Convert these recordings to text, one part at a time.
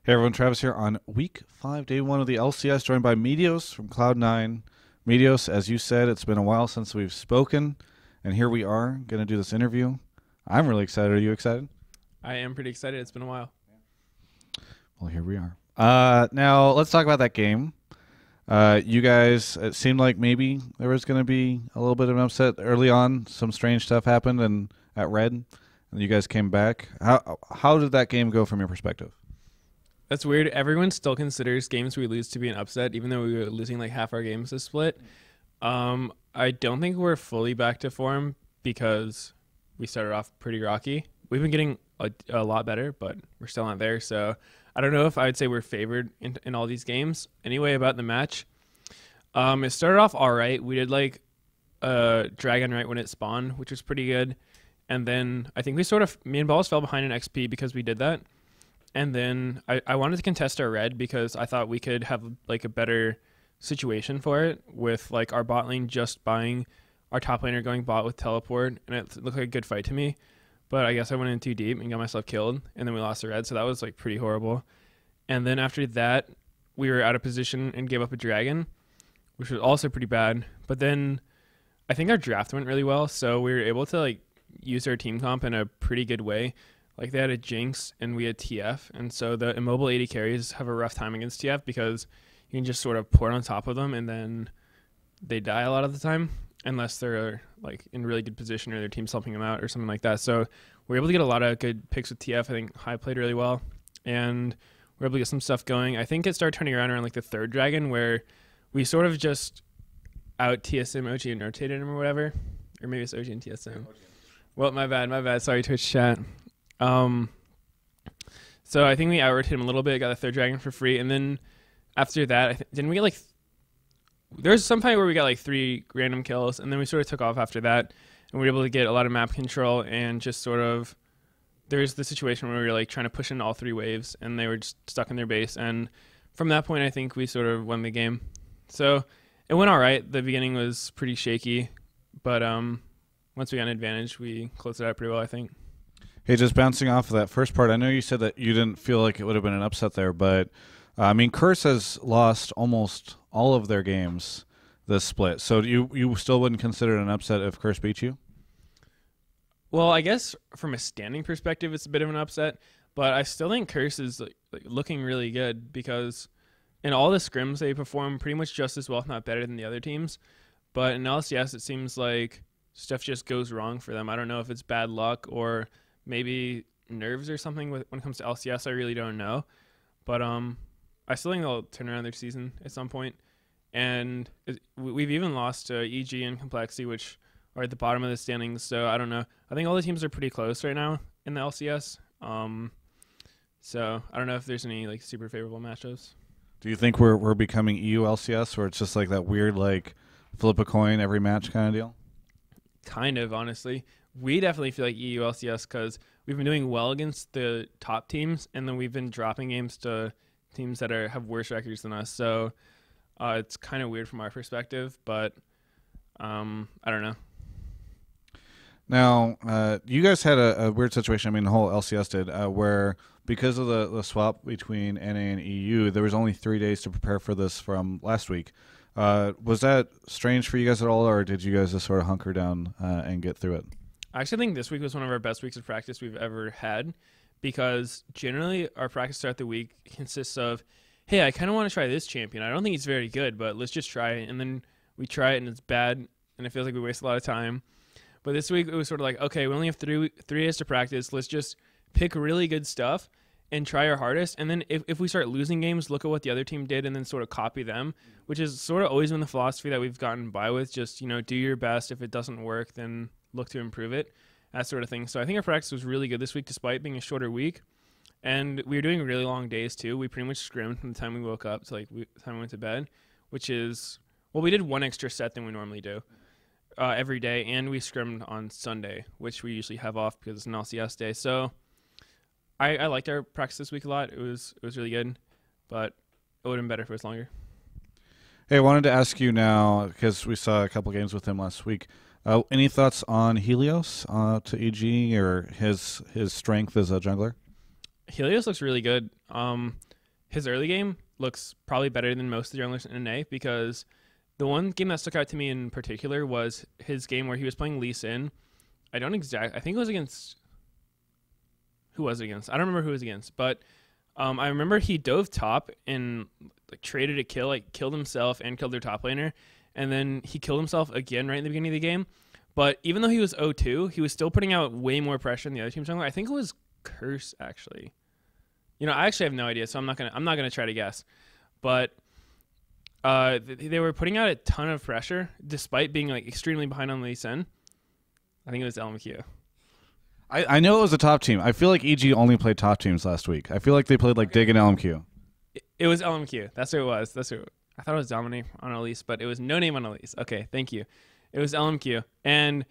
Hey everyone, Travis here on week 5, day 1 of the LCS, joined by Meteos from Cloud9. Meteos, as you said, it's been a while since we've spoken, and here we are, going to do this interview. I'm really excited. Are you excited? I am pretty excited. It's been a while. Well, here we are. Now, let's talk about that game. You guys, it seemed like maybe there was going to be a little bit of an upset early on. Some strange stuff happened at Red, and you guys came back. How did that game go from your perspective? That's weird. Everyone still considers games we lose to be an upset, even though we were losing like half our games this split. I don't think we're fully back to form because we started off pretty rocky. We've been getting a lot better, but we're still not there. So I don't know if I would say we're favored in all these games. Anyway, about the match, it started off all right. We did like a dragon right when it spawned, which was pretty good. And then I think me and Balls fell behind in XP because we did that. And then I wanted to contest our red because I thought we could have like a better situation for it with like our bot lane just buying our top laner going bot with teleport, and it looked like a good fight to me. But I guess I went in too deep and got myself killed, and then we lost the red, so that was like pretty horrible. And then after that, we were out of position and gave up a dragon, which was also pretty bad. But then I think our draft went really well, so we were able to like use our team comp in a pretty good way. Like they had a Jinx and we had TF, and so the immobile AD carries have a rough time against TF because you can just sort of pour it on top of them and then they die a lot of the time unless they're like in really good position or their team's helping them out or something like that. So we're able to get a lot of good picks with TF. I think High played really well and we're able to get some stuff going. I think it started turning around like the third dragon where we sort of just out TSM OG and rotated him or whatever, or maybe it's OG and TSM. Well, my bad. Sorry, Twitch chat. So I think we out-rotated him a little bit, got the third dragon for free, and then after that, didn't we get like... There's some point where we got like 3 random kills, and then we sort of took off after that, and we were able to get a lot of map control, and just sort of... There's the situation where we were like trying to push in all 3 waves, and they were just stuck in their base, and from that point, I think we sort of won the game. So it went all right. The beginning was pretty shaky, but once we got an advantage, we closed it out pretty well, I think. Hey, just bouncing off of that first part, I know you said that you didn't feel like it would have been an upset there, but I mean, Curse has lost almost all of their games this split. So you still wouldn't consider it an upset if Curse beat you? Well, I guess from a standing perspective, it's a bit of an upset, but I still think Curse is like looking really good because in all the scrims they perform pretty much just as well, if not better than the other teams. But in LCS, it seems like stuff just goes wrong for them. I don't know if it's bad luck or maybe nerves or something when it comes to LCS. I really don't know. But I still think they'll turn around their season at some point. And we've even lost to EG and Complexity, which are at the bottom of the standings. So I don't know. I think all the teams are pretty close right now in the LCS. So I don't know if there's any like super favorable matchups. Do you think we're becoming EU LCS, where it's just like that weird like flip a coin every match kind of deal? Kind of, honestly. We definitely feel like EU LCS because we've been doing well against the top teams, and then we've been dropping games to teams that have worse records than us. So it's kind of weird from our perspective, but I don't know. Now, you guys had a weird situation. I mean, the whole LCS did, where because of the swap between NA and EU, there was only 3 days to prepare for this from last week. Was that strange for you guys at all, or did you guys just sort of hunker down and get through it? I actually think this week was one of our best weeks of practice we've ever had because generally our practice throughout the week consists of, hey, I kind of want to try this champion. I don't think he's very good, but let's just try it. And then we try it and it's bad and it feels like we waste a lot of time. But this week it was sort of like, okay, we only have three days to practice. Let's just pick really good stuff and try our hardest. And then if we start losing games, look at what the other team did and then sort of copy them, which is sort of always been the philosophy that we've gotten by with. Just, do your best. If it doesn't work, then look to improve it, that sort of thing. So I think our practice was really good this week despite being a shorter week. And we were doing really long days too. We pretty much scrimmed from the time we woke up to the time we went to bed, which is, well, we did one extra set than we normally do every day. And we scrimmed on Sunday, which we usually have off because it's an LCS day. So I liked our practice this week a lot. It was really good, but it would have been better if it was longer. Hey, I wanted to ask you now, because we saw a couple games with him last week. Any thoughts on Helios to EG or his strength as a jungler? Helios looks really good. his early game looks probably better than most of the junglers in NA, because the one game that stuck out to me in particular was his game where he was playing Lee Sin. I think it was against, who was it against? I don't remember who it was against, but I remember he dove top and like traded a kill, like killed himself and killed their top laner, and then he killed himself again right in the beginning of the game. But even though he was 0-2, he was still putting out way more pressure than the other team's jungler. I think it was Curse, actually. I actually have no idea, so I'm not gonna try to guess. But they were putting out a ton of pressure despite being like extremely behind on Lee Sin. I think it was LMQ. I know it was a top team. I feel like EG only played top teams last week. I feel like they played like Dig and LMQ. It was LMQ. That's who it was. I thought it was Dominic on Elise, but it was no name on Elise. Okay, thank you. It was LMQ. And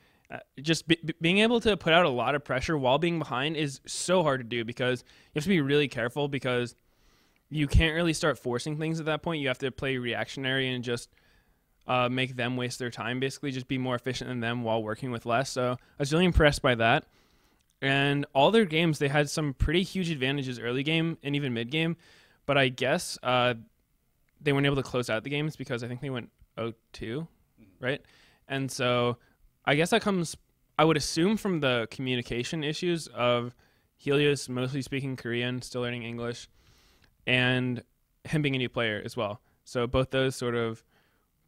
just being able to put out a lot of pressure while being behind is so hard to do, because you have to be really careful, because you can't really start forcing things at that point. You have to play reactionary and just make them waste their time, basically just be more efficient than them while working with less. So I was really impressed by that. And all their games, they had some pretty huge advantages early game and even mid game. But I guess they weren't able to close out the games because I think they went 0-2, right? And so I guess that comes, I would assume, from the communication issues of Helios mostly speaking Korean, still learning English, and him being a new player as well. So both those sort of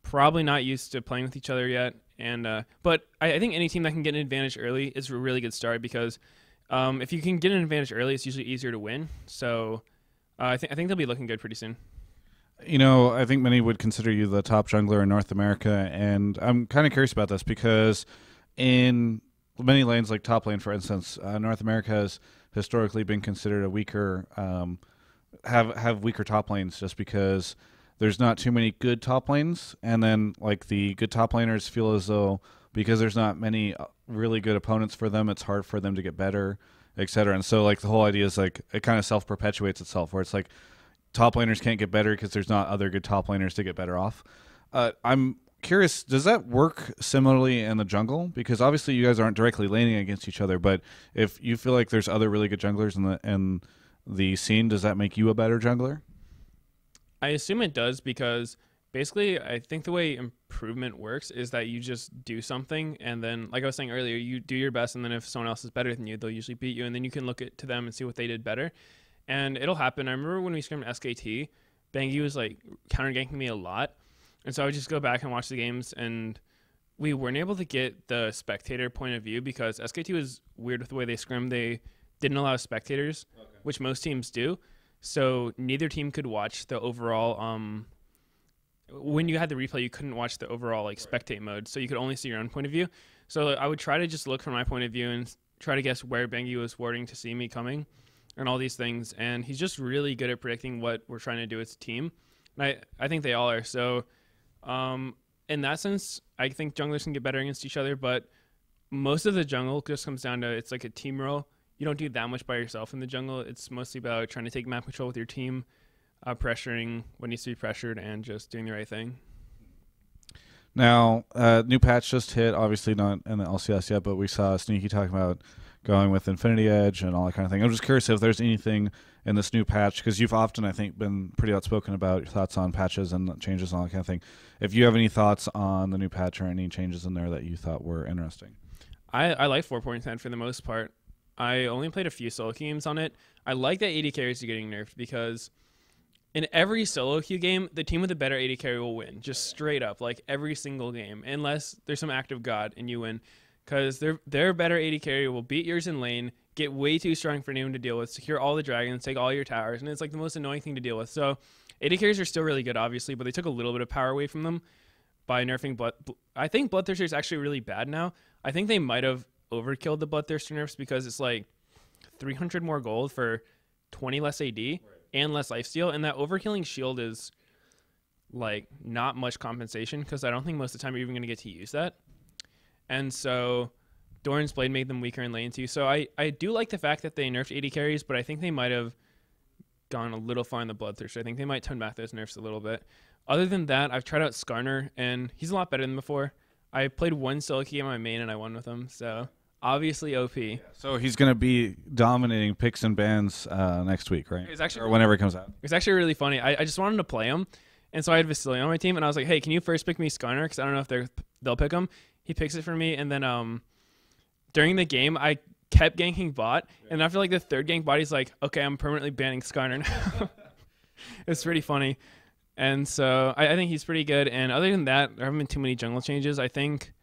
probably not used to playing with each other yet. And but I think any team that can get an advantage early is a really good start, because if you can get an advantage early, it's usually easier to win. So I think they'll be looking good pretty soon. I think many would consider you the top jungler in North America, and I'm kind of curious about this because in many lanes, like top lane, for instance, North America has historically been considered a weaker, have weaker top lanes, just because there's not too many good top lanes, and then like the good top laners feel as though because there's not many really good opponents for them, it's hard for them to get better, etc. And so like the whole idea is like it kind of self-perpetuates itself, where it's like top laners can't get better because there's not other good top laners to get better off. I'm curious, does that work similarly in the jungle? Because obviously you guys aren't directly laning against each other, but if you feel like there's other really good junglers in the scene, does that make you a better jungler? I assume it does, because basically I think the way improvement works is that you just do something, and then, like I was saying earlier, you do your best, and then if someone else is better than you, they'll usually beat you, and then you can look to them and see what they did better. And it'll happen. I remember when we scrimmed SKT, Bangi was like counter ganking me a lot, and so I would just go back and watch the games, and we weren't able to get the spectator point of view because SKT was weird with the way they scrimmed. They didn't allow spectators, which most teams do. So neither team could watch the overall. When you had the replay, you couldn't watch the overall like spectate mode, so you could only see your own point of view. So I would try to just look from my point of view and try to guess where Bangi was warding to see me coming, and all these things. And he's just really good at predicting what we're trying to do as a team. And I think they all are. So in that sense, I think junglers can get better against each other, but most of the jungle just comes down to it's like a team role. You don't do that much by yourself in the jungle. It's mostly about trying to take map control with your team, pressuring what needs to be pressured, and just doing the right thing. Now, new patch just hit, obviously not in the LCS yet, but we saw Sneaky talking about going with Infinity Edge and all that kind of thing. I'm just curious if there's anything in this new patch, because you've often, I think, been pretty outspoken about your thoughts on patches and changes and all that kind of thing. If you have any thoughts on the new patch or any changes in there that you thought were interesting. I like 4.10 for the most part. I only played a few solo games on it. I like that AD carries are getting nerfed, because in every solo queue game, the team with the better AD carry will win, just straight up, like every single game, unless there's some act of God and you win, because their better AD carry will beat yours in lane, get way too strong for anyone to deal with, secure all the dragons, take all your towers, and it's like the most annoying thing to deal with. So AD carries are still really good, obviously, but they took a little bit of power away from them by nerfing Blood. I think Bloodthirster is actually really bad now. I think they might have overkilled the Bloodthirster nerfs, because it's like 300 more gold for 20 less AD and less lifesteal, and that overkilling shield is like not much compensation, because I don't think most of the time you're even going to get to use that. And so Doran's Blade made them weaker in lane too. So I do like the fact that they nerfed AD carries, but I think they might have gone a little far in the Bloodthirster. I think they might tone back those nerfs a little bit. Other than that, I've tried out Skarner, and he's a lot better than before. I played one solo game on my main, and I won with him, so obviously OP. So he's going to be dominating picks and bans next week, right? Or whenever it comes out. It's actually really funny. I just wanted to play him, and so I had Vasily on my team, and I was like, hey, can you first pick me Skyner? Because I don't know if they'll pick him. He picks it for me, and then during the game, I kept ganking bot, and after like the third gank bot, he's like, okay, I'm permanently banning Skyner now. It's pretty funny. And so I think he's pretty good. And other than that, there haven't been too many jungle changes. I think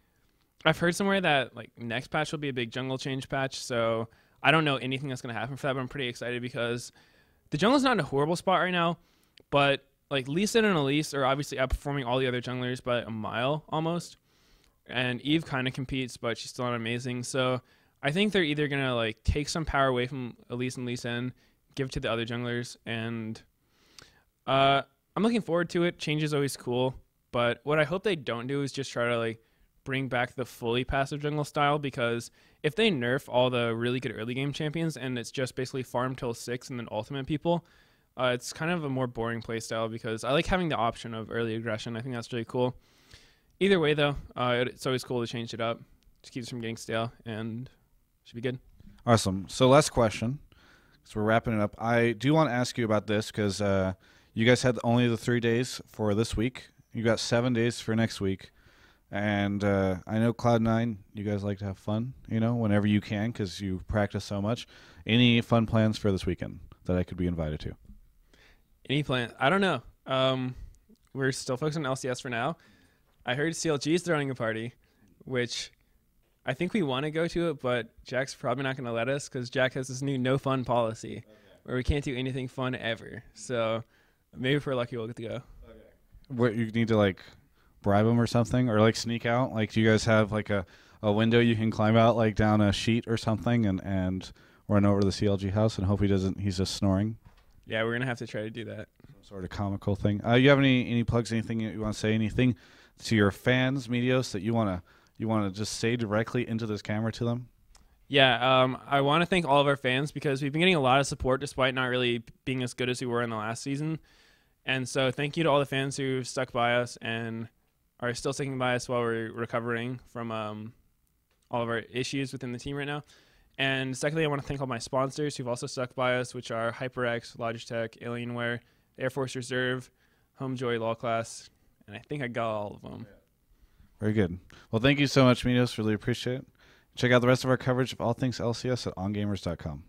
I've heard somewhere that like next patch will be a big jungle change patch. So I don't know anything that's going to happen for that, but I'm pretty excited because the jungle's not in a horrible spot right now. But like Lee Sin and Elise are obviously outperforming all the other junglers by a mile almost. And Eve kind of competes, but she's still not amazing. So I think they're either going to like take some power away from Elise and Lee Sin, give it to the other junglers, and I'm looking forward to it. Change is always cool, but what I hope they don't do is just try to like bring back the fully passive jungle style, because if they nerf all the really good early game champions and it's just basically farm till 6 and then ultimate people, it's kind of a more boring play style, because I like having the option of early aggression. I think that's really cool. Either way though, it's always cool to change it up. Just keeps from getting stale and should be good. Awesome. So last question, because we're wrapping it up. I do want to ask you about this because you guys had only the 3 days for this week. You got 7 days for next week. And I know Cloud9, you guys like to have fun, whenever you can because you practice so much. Any fun plans for this weekend that I could be invited to? Any plan? I don't know. We're still focused on LCS for now. I heard CLG is throwing a party, which I think we want to go to it, but Jack's probably not going to let us because Jack has this new no fun policy where we can't do anything fun ever. So maybe if we're lucky, we'll get to go. What, you need to like bribe them or something, or like sneak out? Like, do you guys have like a window you can climb out like down a sheet or something and run over to the CLG house and hope he's just snoring? Yeah, we're gonna have to try to do that. Some sort of comical thing. You have any plugs? Anything you want to say? Anything to your fans, Meteos, that you wanna just say directly into this camera to them? Yeah, I want to thank all of our fans because we've been getting a lot of support despite not really being as good as we were in the last season. And so thank you to all the fans who stuck by us and are still sticking by us while we're recovering from all of our issues within the team right now. And secondly, I want to thank all my sponsors who've also stuck by us, which are HyperX, Logitech, Alienware, Air Force Reserve, Homejoy, LawClass, and I think I got all of them. Very good. Well, thank you so much, Meteos. Really appreciate it. Check out the rest of our coverage of all things LCS at ongamers.com.